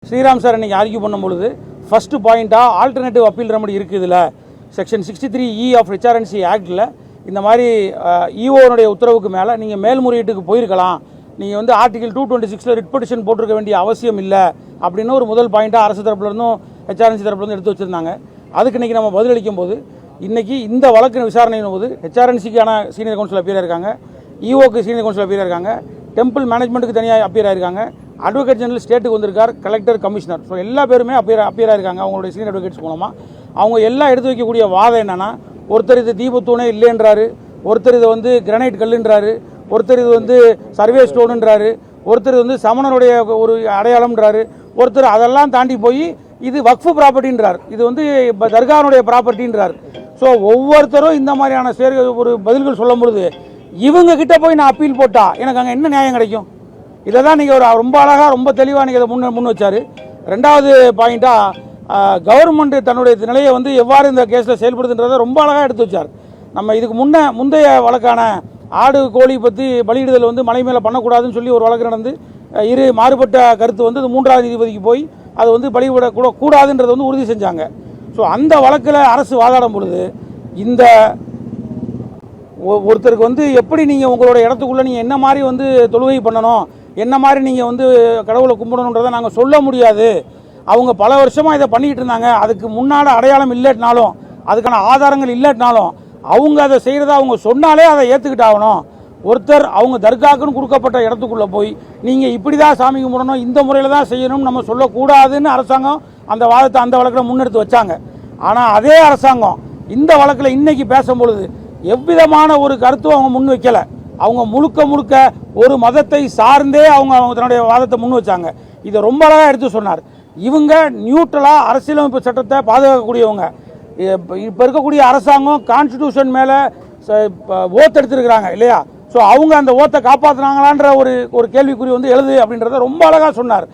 Sriram sir இன்றைக்கி argue பண்ணும் பொழுது ஃபஸ்ட்டு பாயிண்ட்டாக ஆல்டர்னேட்டிவ் அப்பீல் ரெமடி இருக்குது. இதில் செக்ஷன் 63E ஆஃப் ஹெச்ஆர்என்சி ஆக்டில் இந்த மாதிரி இஓனுடைய உத்தரவுக்கு மேலே நீங்கள் மேல்முறையீட்டுக்கு போயிருக்கலாம், நீங்கள் வந்து ஆர்டிகல் 226 ரிட் பெட்டிஷன் போட்டிருக்க வேண்டிய அவசியம் இல்லை அப்படின்னு ஒரு முதல் பாயிண்ட்டாக அரசு தரப்புலேருந்தும் ஹெச்ஆர்என்சி தரப்புலேருந்து எடுத்து வச்சுருந்தாங்க. அதுக்கு இன்றைக்கி நம்ம பதிலளிக்கும் போது இன்றைக்கி இந்த வழக்கு விசாரணையின் போது ஹெச்ஆர்என்சிக்கான சீனியர் கவுன்சில் அப்பியராக இருக்காங்க, இஓக்கு சீனியர் கவுன்சில் அப்பியராக இருக்காங்க, டெம்பிள் மேனேஜ்மெண்ட்டுக்கு தனியாக அப்பியராக இருக்காங்க, அட்வொகேட் ஜெனரல் ஸ்டேட்டுக்கு வந்திருக்கார், கலெக்டர், கமிஷனர். ஸோ எல்லா பேருமே அப்பியராக இருக்காங்க அவங்களுடைய சீனியர் அட்வொகேட்ஸ் மூலமாக. அவங்க எல்லாம் எடுத்து வைக்கக்கூடிய வாதம் என்னென்னா, ஒருத்தர் இது தீபத்தூணே இல்லைன்றாரு, ஒருத்தர் இது வந்து கிரனைட் கல்லுன்றாரு, ஒருத்தர் இது வந்து சர்வே ஸ்டோனுன்றாரு, ஒருத்தர் வந்து சமணருடைய ஒரு அடையாளம்ன்றாரு, ஒருத்தர் அதெல்லாம் தாண்டி போய் இது வக்ஃபு ப்ராப்பர்ட்டின்றார், இது வந்து தர்கானுடைய ப்ராப்பர்ட்டின்றார். ஸோ ஒவ்வொருத்தரும் இந்த மாதிரியான ஒரு பதில்கள் சொல்லும் பொழுது இவங்க கிட்ட போய் நான் அப்பீல் போட்டா எனக்கு அங்கே என்ன நியாயம் கிடைக்கும்? இதை தான் நீங்கள் ஒரு ரொம்ப அழகாக ரொம்ப தெளிவாக நீங்கள் அதை முன் வச்சார். ரெண்டாவது பாயிண்ட்டாக கவர்மெண்ட் தன்னுடைய நிலையை வந்து எவ்வாறு இந்த கேஸில் செயல்படுதுன்றதை ரொம்ப அழகாக எடுத்து வச்சார். நம்ம இதுக்கு முந்தைய வழக்கான ஆடு கோழி பற்றி பலியிடுதல் வந்து மலை மேலே பண்ணக்கூடாதுன்னு சொல்லி ஒரு வழக்கு நடந்து இரு மாறுபட்ட கருத்து வந்து இது 3வது நீதிபதிக்கு போய் அது வந்து பலிவிட கூடாதுன்றதை வந்து உறுதி செஞ்சாங்க. ஸோ அந்த வழக்கில் அரசு வாதாடும் பொழுது இந்த ஒருத்தருக்கு வந்து எப்படி நீங்கள் உங்களோட இடத்துக்குள்ளே நீங்கள் என்ன மாதிரி வந்து தொழுகை பண்ணணும், என்ன மாதிரி நீங்கள் வந்து கடவுளை கும்பிடணுன்றதை நாங்கள் சொல்ல முடியாது. அவங்க பல வருஷமாக இதை பண்ணிக்கிட்டு இருந்தாங்க, அதுக்கு முன்னாடி அடையாளம் இல்லைனாலும் அதுக்கான ஆதாரங்கள் இல்லைனாலும் அவங்க அதை செய்கிறதா அவங்க சொன்னாலே அதை ஏற்றுக்கிட்டு ஆகணும். ஒருத்தர் அவங்க தர்காக்குன்னு கொடுக்கப்பட்ட இடத்துக்குள்ளே போய் நீங்கள் இப்படி தான் சாமி கும்பிடணும், இந்த முறையில் தான் செய்யணும்னு நம்ம சொல்லக்கூடாதுன்னு அரசாங்கம் அந்த வாதத்தை அந்த வழக்கில் முன்னெடுத்து வச்சாங்க. ஆனால் அதே அரசாங்கம் இந்த வழக்கில் இன்னைக்கு பேசும்பொழுது எவ்விதமான ஒரு கருத்தும் அவங்க முன் வைக்கலை. அவங்க முழுக்க ஒரு மதத்தை சார்ந்தே அவங்க தன்னுடைய வாதத்தை முன் வச்சாங்க. இதை ரொம்ப அழகாக எடுத்து சொன்னார். இவங்க நியூட்ரலாக அரசியலமைப்பு சட்டத்தை பாதுகாக்கக்கூடியவங்க. இப்போ இருக்கக்கூடிய அரசாங்கம் கான்ஸ்டிடியூஷன் மேலே ஓத்து எடுத்துருக்கிறாங்க இல்லையா? ஸோ அவங்க அந்த ஓத்தை காப்பாற்றினாங்களான்ற ஒரு கேள்விக்குறி வந்து எழுது அப்படின்றத ரொம்ப அழகாக சொன்னார்.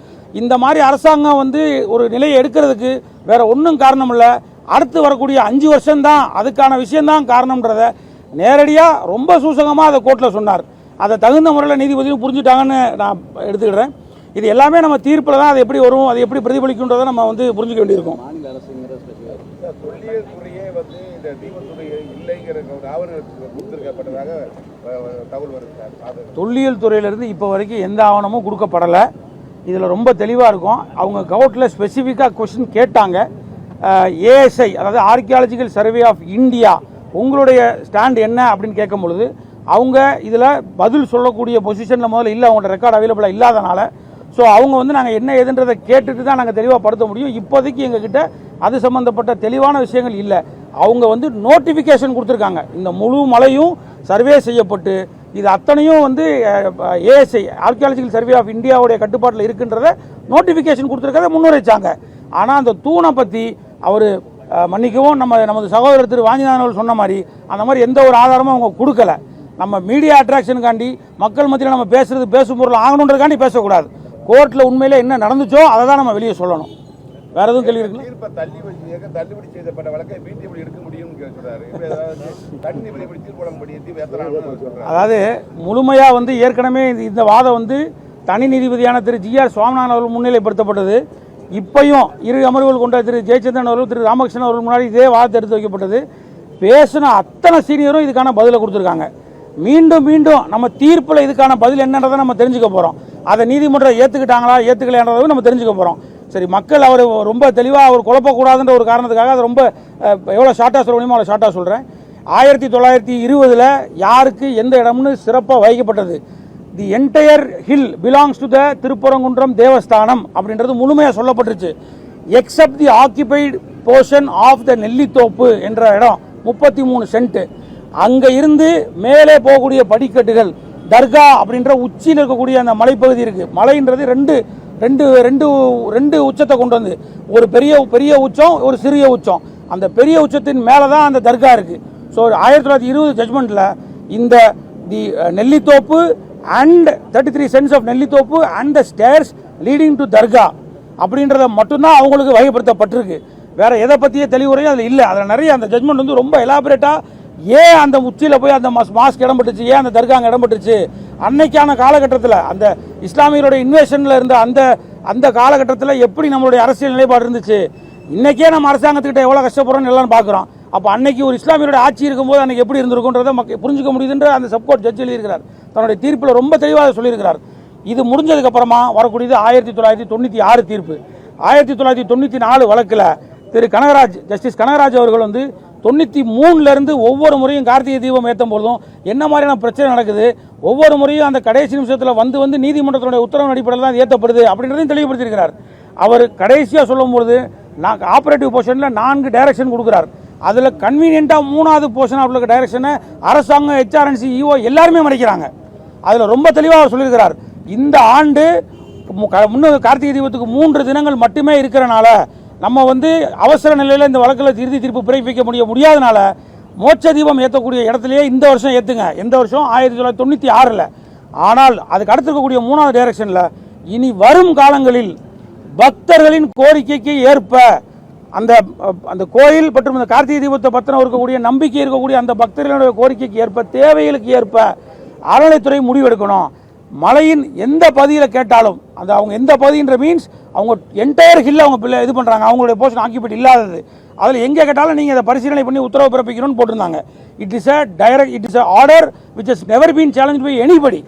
இந்த மாதிரி அரசாங்கம் வந்து ஒரு நிலையை எடுக்கிறதுக்கு வேற ஒன்றும் காரணம் இல்லை, அடுத்து வரக்கூடிய 5 வருஷம்தான் அதுக்கான விஷயம்தான் காரணம்ன்றத நேரடியாக ரொம்ப சூசகமாக அதை கோர்ட்டில் சொன்னார். அதை தகுந்த முறையில் நீதிபதியும் புரிஞ்சுட்டாங்கன்னு நான் எடுத்துக்கிடுறேன். இது எல்லாமே நம்ம தீர்ப்பில் தான் அது எப்படி வரும், அது எப்படி பிரதிபலிக்குன்றதை நம்ம வந்து புரிஞ்சுக்க வேண்டியிருக்கும். தொல்லியல் துறையிலிருந்து இப்போ வரைக்கும் எந்த ஆவணமும் கொடுக்கப்படலை. இதில் ரொம்ப தெளிவாக இருக்கும். அவங்க கவுட்டில் ஸ்பெசிஃபிக்காக கொஸ்டின் கேட்டாங்க. ஏஎஸ்ஐ அதாவது ஆர்கியாலஜிக்கல் சர்வே ஆஃப் இந்தியா உங்களுடைய ஸ்டாண்ட் என்ன அப்படின்னு கேட்கும் பொழுது அவங்க இதில் பதில் சொல்லக்கூடிய பொசிஷனில் முதல்ல இல்லை, அவங்களோட ரெக்கார்டு அவைலபிளாக இல்லாதனால. ஸோ அவங்க வந்து நாங்கள் என்ன ஏதுன்றதை கேட்டுட்டு தான் நாங்கள் தெளிவாக படுத்த முடியும். இப்போதைக்கு எங்ககிட்ட அது சம்மந்தப்பட்ட தெளிவான விஷயங்கள் இல்லை. அவங்க வந்து நோட்டிஃபிகேஷன் கொடுத்துருக்காங்க, இந்த முழு மலையும் சர்வே செய்யப்பட்டு இது அத்தனையும் வந்து ஏஎஸ்ஐ ஆர்கியாலஜிக்கல் சர்வே ஆஃப் இந்தியாவுடைய கட்டுப்பாட்டில் இருக்குன்றத நோட்டிஃபிகேஷன் கொடுத்துருக்கதை முன்னுரைச்சாங்க. ஆனால் அந்த தூணை பற்றி அவர் மன்னிக்கவும் நமது சகோதரர் திரு வாஞ்சிநாதன் அவர்கள் சொன்ன மாதிரி அந்த மாதிரி எந்த ஒரு ஆதாரமும் அவங்க கொடுக்கல. நம்ம மீடியா அட்ராக்ஷனுக்காண்டி மக்கள் மத்தியில் நம்ம பேசும் பொருள் ஆகணுன்றதுக்காண்டி பேசக்கூடாது. கோர்ட்டில் உண்மையிலே என்ன நடந்துச்சோ அதை தான் நம்ம வெளியே சொல்லணும். வேற எதுவும் கேள்வி இருக்குல்ல? தள்ளுபடி செய்யப்பட்ட வழக்கை பிடிஎம் எடுக்க முடியும்னு சொல்றாரு. அதாவது முழுமையா வந்து ஏற்கனவே இந்த வாதம் வந்து தனி நீதிபதியான திரு ஜி.ஆர். சுவாமிநாதன் அவர்கள் முன்னிலைப்படுத்தப்பட்டது. இப்பையும் இரு அமர்வுகள் கொண்ட திரு ஜெயச்சந்திரன் அவர்கள் திரு ராமகிருஷ்ணன் அவர்கள் முன்னாடி இதே வாதத்தை எடுத்து வைக்கப்பட்டது. பேசின அத்தனை சீனியரும் இதுக்கான பதிலை கொடுத்துருக்காங்க. மீண்டும் நம்ம தீர்ப்பில் இதுக்கான பதில் என்னன்றதை நம்ம தெரிஞ்சுக்க போகிறோம். அதை நீதிமன்றம் ஏற்றுக்கிட்டாங்களா ஏற்றுக்கலைன்றதை நம்ம தெரிஞ்சுக்க போகிறோம். சரி, மக்கள் அவர் ரொம்ப தெளிவாக அவர் குழப்பக்கூடாதுன்ற ஒரு காரணத்துக்காக அது ரொம்ப எவ்வளோ ஷார்ட்டாக சொல்ல முடியுமோ அவ்வளோ ஷார்ட்டாக சொல்கிறேன். 1920 யாருக்கு எந்த இடம்னு சிறப்பாக வகிக்கப்பட்டது. The entire hill belongs to the Thiruparankundram Devasthanam அப்படின்றது முழுமையாக சொல்லப்பட்டுருச்சு. Except the occupied portion of the Nellithoppu என்ற இடம் 33 சென்ட். அங்கே இருந்து மேலே போகக்கூடிய படிக்கட்டுகள் தர்கா அப்படின்ற உச்சியில் இருக்கக்கூடிய அந்த மலைப்பகுதி இருக்குது. மலைன்றது ரெண்டு உச்சத்தை கொண்டு வந்து ஒரு பெரிய உச்சம் ஒரு சிறிய உச்சம். அந்த பெரிய உச்சத்தின் மேலே தான் அந்த தர்கா இருக்குது. ஸோ 1920 ஜட்மெண்ட்டில் இந்த the Nellithoppu and 33 cents of Nellithoppu and the stairs leading to தர்கா அப்படின்றத மட்டும்தான் அவங்களுக்கு வகைப்படுத்தப்பட்டிருக்கு. வேற எதை பற்றிய தெளிவுரையும் அதில் இல்லை. அதில் நிறைய அந்த ஜட்மெண்ட் வந்து ரொம்ப எலாபரேட்டாக ஏன் அந்த உச்சியில் போய் அந்த மாஸ்க் இடம்பட்டுச்சு, ஏன் அந்த தர்கா அங்கே இடம்பட்டுச்சு, அன்னைக்கான காலகட்டத்தில் அந்த இஸ்லாமியருடைய இன்வேஷனில் இருந்த அந்த அந்த காலகட்டத்தில் எப்படி நம்மளுடைய அரசியல் நிலைப்பாடு இருந்துச்சு, இன்றைக்கே நம்ம அரசாங்கத்துக்கிட்ட எவ்வளோ கஷ்டப்படுறோம்னு எல்லாம் பார்க்குறோம். அப்போ அன்னைக்கு ஒரு இஸ்லாமியருடைய ஆட்சி இருக்கும்போது அன்றைக்கி எப்படி இருந்திருக்குன்றதை புரிஞ்சுக்க முடியுதுன்ற அந்த சப்கோர்ட் ஜட்ஜ் எழுதியிருக்கிறார். தன்னுடைய தீர்ப்பில் ரொம்ப தெளிவாக சொல்லியிருக்கிறார். இது முடிஞ்சதுக்கப்புறமா வரக்கூடியது 1996 தீர்ப்பு. 1994 வழக்கில் திரு கனகராஜ், ஜஸ்டிஸ் கனகராஜ் அவர்கள் 93லேருந்து ஒவ்வொரு முறையும் கார்த்திகை தீபம் ஏற்றும் பொழுதும் என்ன மாதிரியான பிரச்சனை நடக்குது, ஒவ்வொரு முறையும் அந்த கடைசி நிமிஷத்தில் வந்து நீதிமன்றத்தினுடைய உத்தரவு அடிப்படையில் தான் ஏற்றப்படுது அப்படின்றதையும் தெளிவுபடுத்தியிருக்கிறார். அவர் கடைசியாக சொல்லும்போது ஆப்ரேட்டிவ் போர்ஷனில் 4 டைரக்ஷன் கொடுக்குறார். அதில் கன்வீனியண்ட்டாக 3வது போர்ஷன் உள்ள டைரக்ஷனை அரசாங்கம், ஹெச்ஆர்என்சி, இஓ எல்லாருமே மறைக்கிறாங்க. அதில் ரொம்ப தெளிவாக சொல்லியிருக்கிறார். இந்த ஆண்டு முன்ன கார்த்திகை தீபத்துக்கு 3 தினங்கள் மட்டுமே இருக்கிறனால நம்ம அவசர நிலையில் இந்த வழக்கில் இறுதி தீர்ப்பு பிறப்பிக்க முடியாதனால மோட்ச தீபம் ஏற்றக்கூடிய இடத்துலையே இந்த வருஷம் ஏற்றுங்க. எந்த வருஷம் 1996. ஆனால் அதுக்கு அடுத்து இருக்கக்கூடிய 3வது டைரக்ஷனில் இனி வரும் காலங்களில் பக்தர்களின் கோரிக்கைக்கு ஏற்ப அந்த கோயில் மற்றும் இந்த கார்த்திகை தீபத்தை பற்றின இருக்கக்கூடிய நம்பிக்கை இருக்கக்கூடிய அந்த பக்தர்களுடைய கோரிக்கைக்கு ஏற்ப, தேவைகளுக்கு ஏற்ப அறநிலைத்துறை முடிவெடுக்கணும். மலையின் எந்த பகுதியில் கேட்டாலும் அவங்க எந்த பகுதின்ற மீன்ஸ் அவங்க என்டையர் ஹில் அவங்க இது பண்ணுறாங்க, அவங்களுடைய போர்ஷன் ஆக்கியபைட் இல்லாதது, அதில் எங்கே கேட்டாலும் நீங்கள் அதை பரிசீலனை பண்ணி உத்தரவு பிறப்பிக்கணும்னு போட்டிருந்தாங்க. It is a order which has never been challenge by anybody.